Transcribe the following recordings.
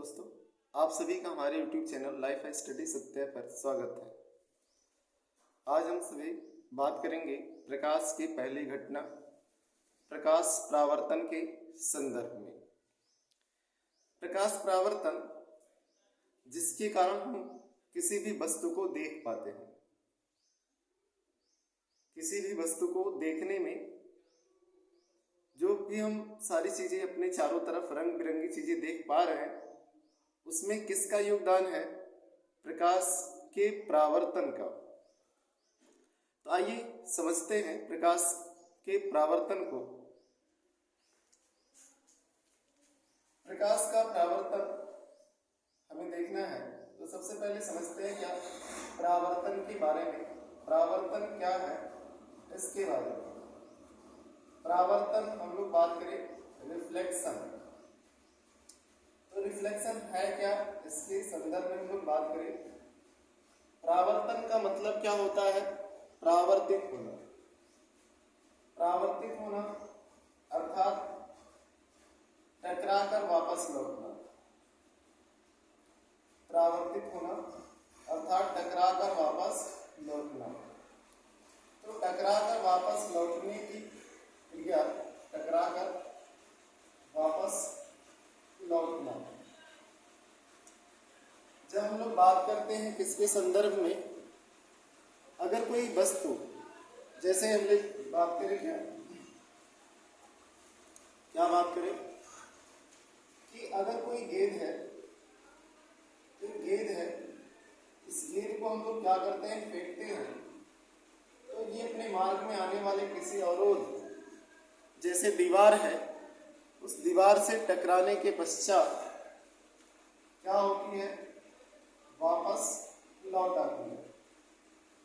दोस्तों, आप सभी का हमारे YouTube channel life study Satya पर स्वागत है। आज हम सभी बात करेंगे प्रकाश की पहली घटना प्रकाश परावर्तन के संदर्भ में। प्रकाश परावर्तन जिसके कारण हम किसी भी वस्तु को देख पाते हैं। किसी भी वस्तु को देखने में जो भी हम सारी चीजें अपने चारों तरफ रंग बिरंगी चीजें देख पा रहे हैं, उसमें किसका योगदान है? प्रकाश के परावर्तन का। तो आइए समझते हैं प्रकाश के परावर्तन को। प्रकाश का परावर्तन हमें देखना है तो सबसे पहले समझते हैं क्या परावर्तन के बारे में। परावर्तन क्या है इसके बारे में। परावर्तन हम लोग बात करें रिफ्लेक्शन। तो रिफ्लेक्शन है क्या, इसके संदर्भ में हम लोग बात करें। परावर्तन का मतलब क्या होता है? परावर्तित होना। परावर्तित होना अर्थात टकरा कर वापस लौटना। परावर्तित होना अर्थात टकरा कर वापस लौटना। तो टकरा कर वापस लौटने की क्रिया टकरा कर वापस लौटना। जब हम लोग बात करते हैं किसके संदर्भ में, अगर कोई वस्तु, जैसे हम लोग बात करें क्या बात करें कि अगर कोई गेंद है, तो गेंद है, इस गेंद को हम लोग क्या करते हैं, फेंकते हैं। तो ये अपने मार्ग में आने वाले किसी अवरोध जैसे दीवार है, उस दीवार से टकराने के पश्चात क्या होती है, वापस लौट आती है।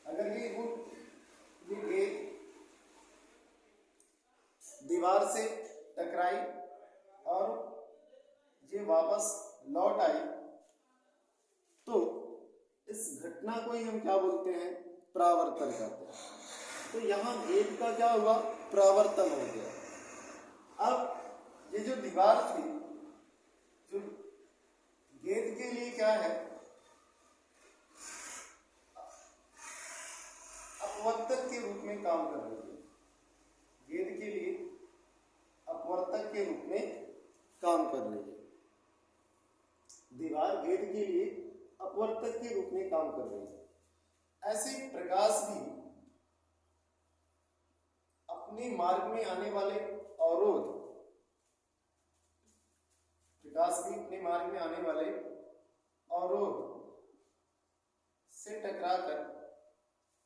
अगर ये गेंद दीवार से टकराई और ये वापस लौट आई, तो इस घटना को ही हम क्या बोलते हैं, परावर्तन कहते हैं। तो यहाँ गेंद का क्या हुआ, परावर्तन हो गया। अब ये जो दीवार थी, जो गेंद के लिए क्या है, अपवर्तक के रूप में काम कर रही है। गेंद के लिए अपवर्तक के रूप में काम कर रही है। दीवार गेंद के लिए अपवर्तक के रूप में काम कर रही है। ऐसे प्रकाश भी अपने मार्ग में आने वाले अवरोध, प्रकाश भी अपने मार्ग में आने वाले अवरोध से टकराकर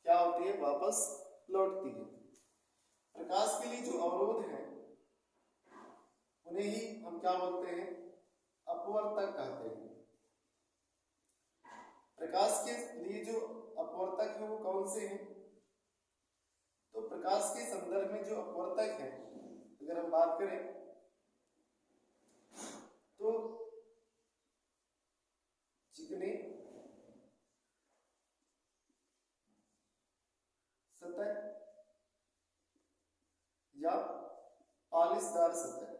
क्या होती है, वापस लौटती है। प्रकाश के लिए जो अवरोध है उन्हें ही हम क्या बोलते हैं, अपवर्तक कहते हैं। प्रकाश के लिए जो अपवर्तक है वो कौन से हैं? तो प्रकाश के संदर्भ में जो अपवर्तक है, अगर हम बात करें तो चिकने सतह या पालिशदार सतह।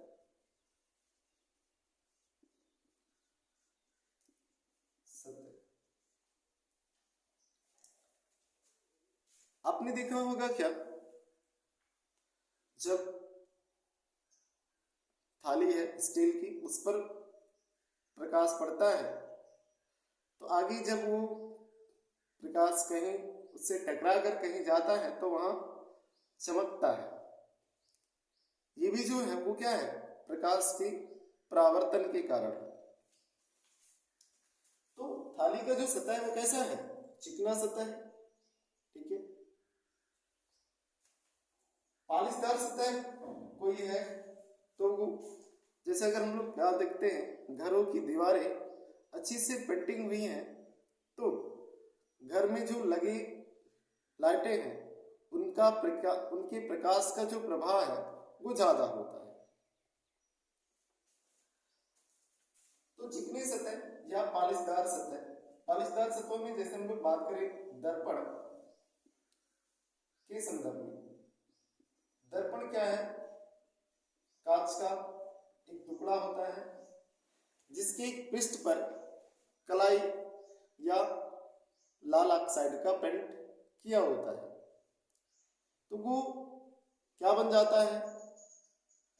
आपने देखा होगा क्या, जब थाली है स्टील की, उस पर प्रकाश पड़ता है तो आगे जब वो प्रकाश कहीं उससे टकरा कर कहीं जाता है तो वहां चमकता है। ये भी जो है वो क्या है, प्रकाश के परावर्तन के कारण है। तो थाली का जो सतह है वो कैसा है, चिकना सतह है, ठीक है। पालिशदार सतह कोई है तो वो, जैसे अगर हम लोग क्या देखते हैं, घरों की दीवारें अच्छी से पेंटिंग हुई हैं तो घर में जो लगी लाइटें हैं उनके प्रकाश का जो प्रभाव है वो ज्यादा होता है। तो चिकनी सतह या पालिशदार सतह, पालिशदार सतहों में जैसे हम लोग बात करें दर्पण के संदर्भ में। दर्पण क्या है, कांच का एक टुकड़ा होता है जिसके एक पृष्ठ पर कलाई या लाल ऑक्साइड का पेंट किया होता है, तो वो क्या बन जाता है?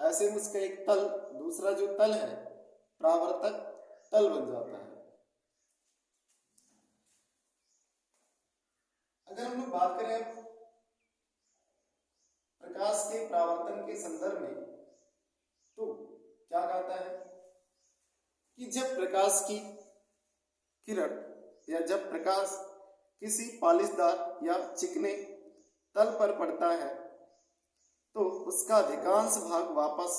ऐसे में उसका एक तल, दूसरा जो तल है परावर्तक तल बन जाता है। अगर हम लोग बात करें प्रकाश के परावर्तन के संदर्भ में, तो क्या कहता है कि जब प्रकाश की किरण या जब प्रकाश किसी पॉलिशदार या चिकने तल पर पड़ता है तो उसका अधिकांश भाग वापस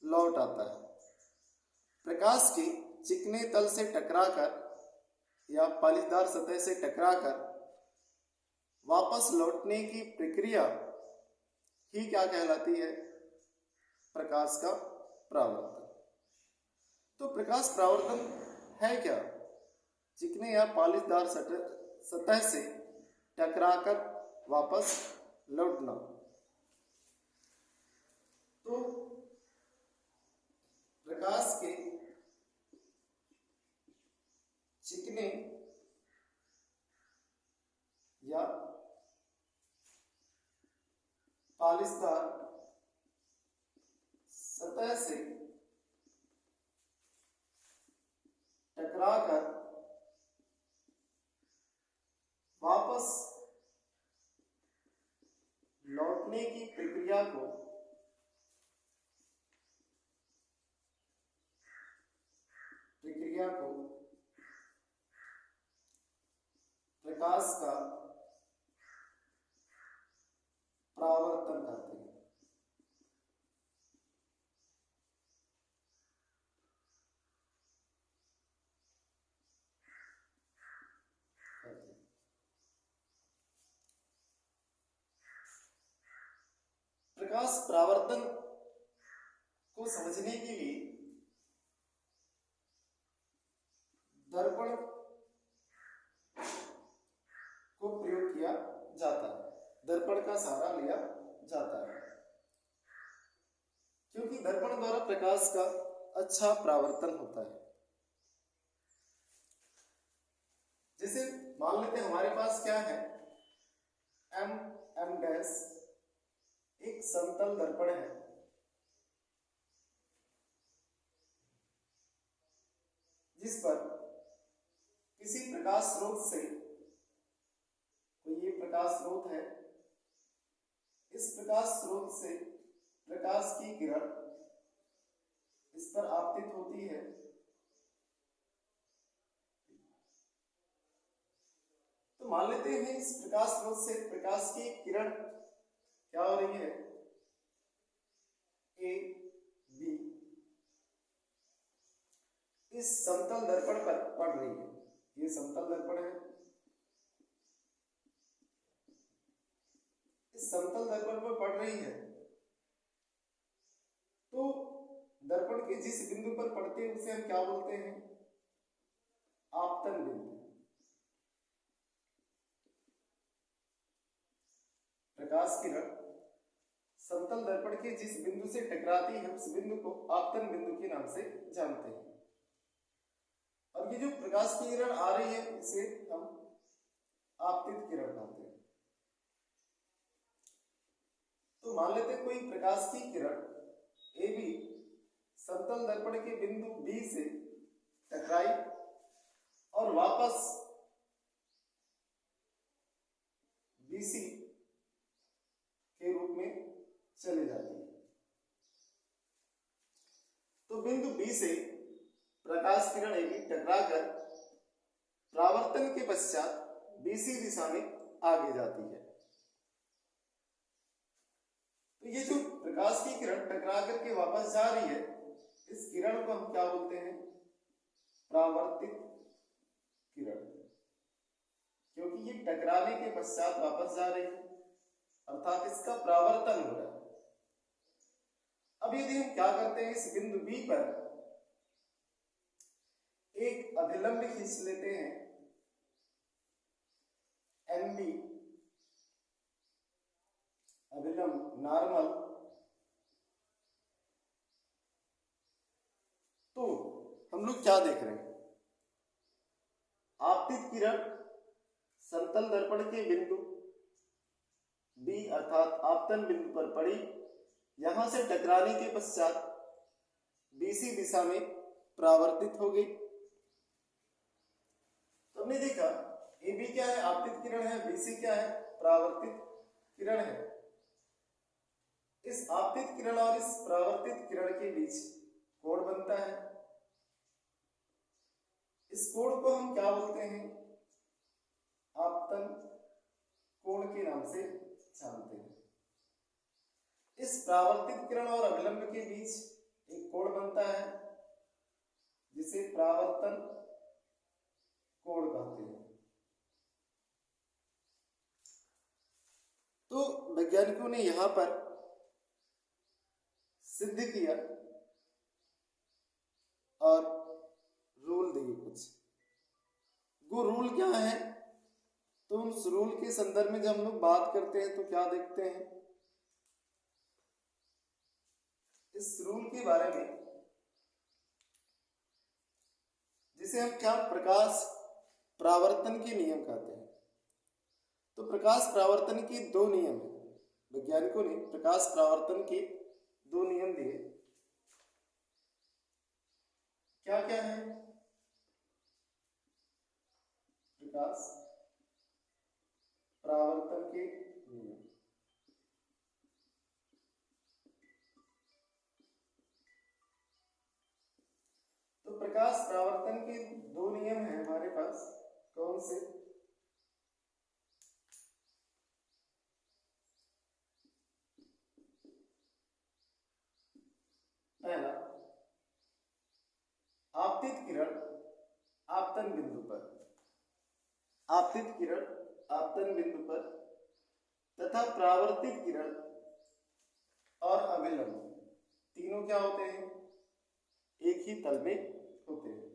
लौट आता है। प्रकाश के चिकने तल से टकराकर या पॉलिशदार सतह से टकराकर वापस लौटने की प्रक्रिया ही क्या कहलाती है? प्रकाश का परावर्तन। तो प्रकाश परावर्तन है क्या? चिकने या पॉलिशदार सतह से टकराकर वापस लौटना। तो प्रकाश के चिकने या पॉलिशदार सतह से टकराकर वापस लौटने की प्रक्रिया को प्रकाश का परावर्तन कहते हैं। प्रकाश परावर्तन को समझने के लिए दर्पण को प्रयोग किया जाता है, दर्पण का सहारा लिया जाता है, क्योंकि दर्पण द्वारा प्रकाश का अच्छा परावर्तन होता है। जैसे मान लेते हैं हमारे पास क्या है, M डैश एक समतल दर्पण है, जिस पर किसी प्रकाश स्रोत से, तो ये प्रकाश स्रोत है, इस प्रकाश स्रोत से प्रकाश की किरण इस पर आपतित होती है। तो मान लेते हैं इस प्रकाश स्रोत से प्रकाश की किरण क्या हो रही है, ए बी, इस समतल दर्पण पर पड़ रही है। ये समतल दर्पण है, इस समतल दर्पण पर पड़ रही है। तो दर्पण के जिस बिंदु पर पड़ते हैं उसे हम क्या बोलते हैं, आपतन बिंदु। प्रकाश किरण समतल दर्पण के जिस बिंदु से टकराती है उस बिंदु को आपतन बिंदु के नाम से जानते हैं। अब ये जो प्रकाश की किरण आ रही है इसे हम आपतित किरण कहते हैं। तो मान लेते कोई प्रकाश की किरण ए बी समतल दर्पण के बिंदु बी से टकराई और वापस बीसी के रूप में चली जाती है। तो बिंदु बी से प्रकाश किरण ए बी टकराकर परावर्तन के पश्चात बीसी दिशा में आगे जाती है। तो ये जो प्रकाश की किरण टकरा करके वापस जा रही है, इस किरण को हम क्या बोलते हैं, परावर्तित किरण, क्योंकि ये टकराने के पश्चात वापस जा रही है, अर्थात इसका परावर्तन हो रहा है। अब यदि हम क्या करते हैं, इस बिंदु बी पर एक अभिलंब खींच लेते हैं एनबी, अभिलंब नॉर्मल, तो हम लोग क्या देख रहे हैं? आपतित किरण समतल दर्पण के बिंदु बी अर्थात आपतन बिंदु पर पड़ी, यहां से टकराने के पश्चात बीसी दिशा में परावर्तित हो गई। तो हमने देखा ए बी क्या है? आपतित किरण है। बीसी क्या है? परावर्तित किरण है। इस आपतित किरण और इस परावर्तित किरण के बीच कोण बनता है। इस कोण को हम क्या बोलते हैं? आपतन कोण के नाम से जानते हैं। इस परावर्तित किरण और अभिलंब के बीच एक कोण बनता है जिसे परावर्तन कोण कहते हैं। तो वैज्ञानिकों ने यहां पर सिद्ध किया और रूल दिए कुछ। वो रूल क्या है? तो उस रूल के संदर्भ में जब हम लोग बात करते हैं तो क्या देखते हैं? इस रूल के बारे में जिसे हम क्या प्रकाश परावर्तन के नियम कहते हैं। तो प्रकाश परावर्तन के दो नियम हैं। वैज्ञानिकों ने प्रकाश परावर्तन के दो नियम दिए। क्या क्या है? प्रकाश परावर्तन के नियम। तो प्रकाश परावर्तन के दो नियम हैं हमारे पास। कौन से? पहला, आपतित किरण आपतन बिंदु पर, आपतित किरण आपतन बिंदु पर तथा परावर्तित किरण और अभिलंब तीनों क्या होते हैं? एक ही तल में होते हैं।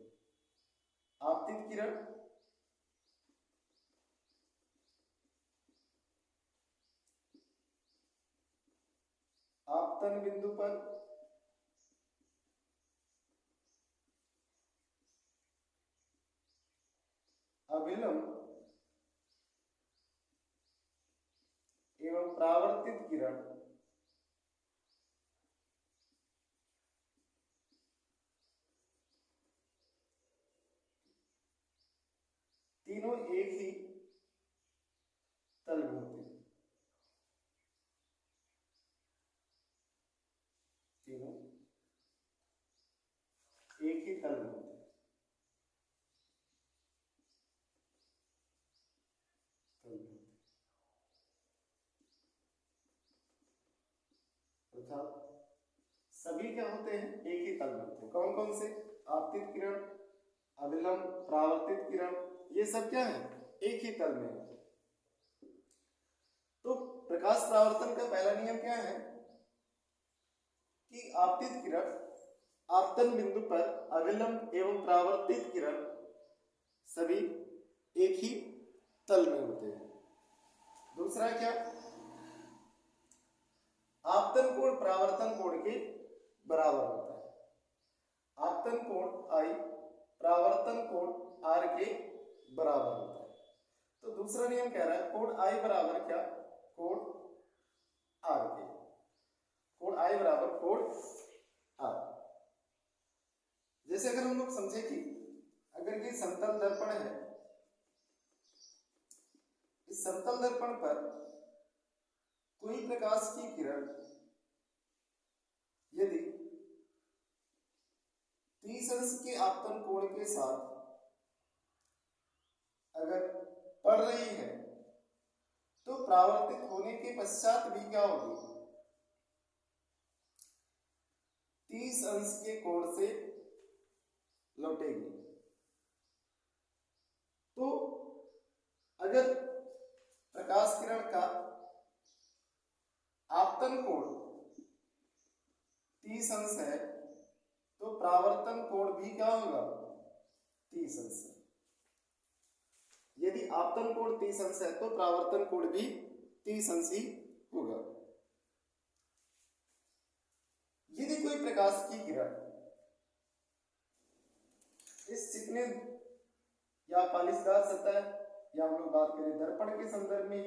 आपतित किरण आपतन बिंदु पर अभिलंब एवं परावर्तित किरण तीनों एक ही तल में होते हैं। तीनों एक ही तल में होते हैं। सभी क्या होते हैं? एक ही तल में होते हैं। कौन कौन से? आपतित किरण, अभिलंब, परावर्तित किरण, ये सब क्या है? एक ही तल में। तो प्रकाश परावर्तन का पहला नियम क्या है कि आपतित किरण आपतन बिंदु पर अभिलंब एवं परावर्तित किरण सभी एक ही तल में होते हैं। दूसरा क्या? आपतन कोण परावर्तन कोण के बराबर होता है। आपतन कोण आई परावर्तन कोण आर के बराबर होता है। तो दूसरा नियम कह रहा है कोण आई बराबर क्या? कोण आर के। कोण आई बराबर कोण आर। जैसे अगर हम लोग समझे कि अगर ये समतल दर्पण है, इस समतल दर्पण पर कोई प्रकाश की किरण यदि 30 अंश के आपतन कोण के साथ अगर पड़ रही है तो परावर्तित होने के पश्चात भी क्या होगी? 30 अंश के कोण से लौटेगी। तो अगर प्रकाश किरण का आपतन कोण 30 अंश है तो परावर्तन कोण भी क्या होगा? 30 अंश। यदि आपतन कोण 30 अंश है तो परावर्तन कोण भी 30 अंश ही होगा। यदि कोई प्रकाश की किरण इस चिकने या पालिशदार सतह, या हम लोग बात करें दर्पण के संदर्भ में,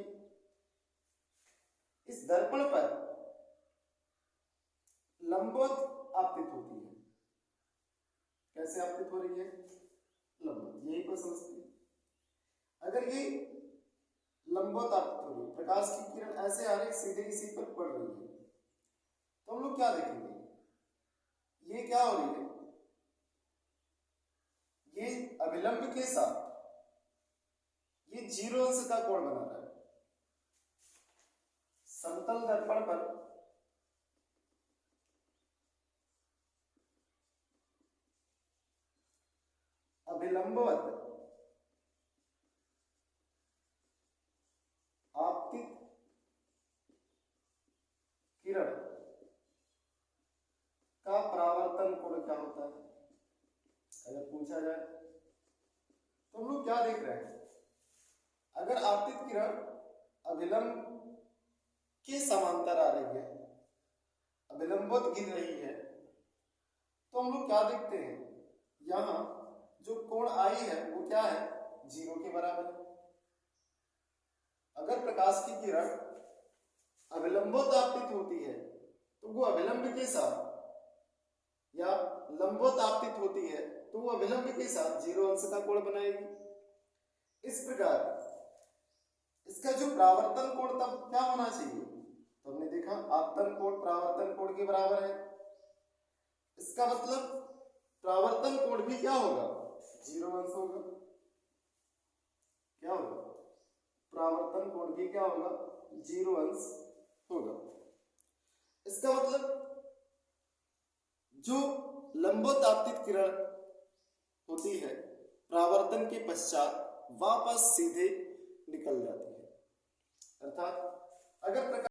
इस दर्पण पर लंबवत आपतित होती है। कैसे आपतित हो रही है? लंबवत, यही पर समझते हैं। अगर ये लंबवत आपतित हो रही है, प्रकाश की किरण ऐसे आ रही सीधे इसी पर पड़ रही है, तो हम लोग क्या देखेंगे? ये क्या हो रही है? ये अभिलंब के साथ ये 0 अंश का कोण बना रहा है। समतल दर्पण पर अभिलंबवत आपतित किरण का परावर्तन कोण क्या होता है? अगर पूछा जाए तो हम लोग क्या देख रहे हैं? अगर आपतित किरण अभिलंब के समांतर आ रही है, अभिलंबवत गिर रही है, तो हम लोग क्या देखते हैं? यहां जो कोण आई है वो क्या है? 0 के बराबर है। अगर प्रकाश की किरण अभिलंबवत आपतित होती है तो वो अभिलंब के साथ, या लंबवत आपतित होती है तो वो अभिलंब के साथ 0 अंश का कोण बनाएगी। इस प्रकार इसका जो परावर्तन कोण तब क्या होना चाहिए? तो हमने देखा आपतन कोण परावर्तन कोण के बराबर है। इसका मतलब परावर्तन कोण भी क्या होगा? 0 अंश होगा। क्या होगा? परावर्तन कोण भी क्या होगा? 0 अंश होगा। इसका मतलब जो लंबवत आपतित किरण होती है परावर्तन के पश्चात वापस सीधे निकल जाती है। अर्थात अगर प्रकाश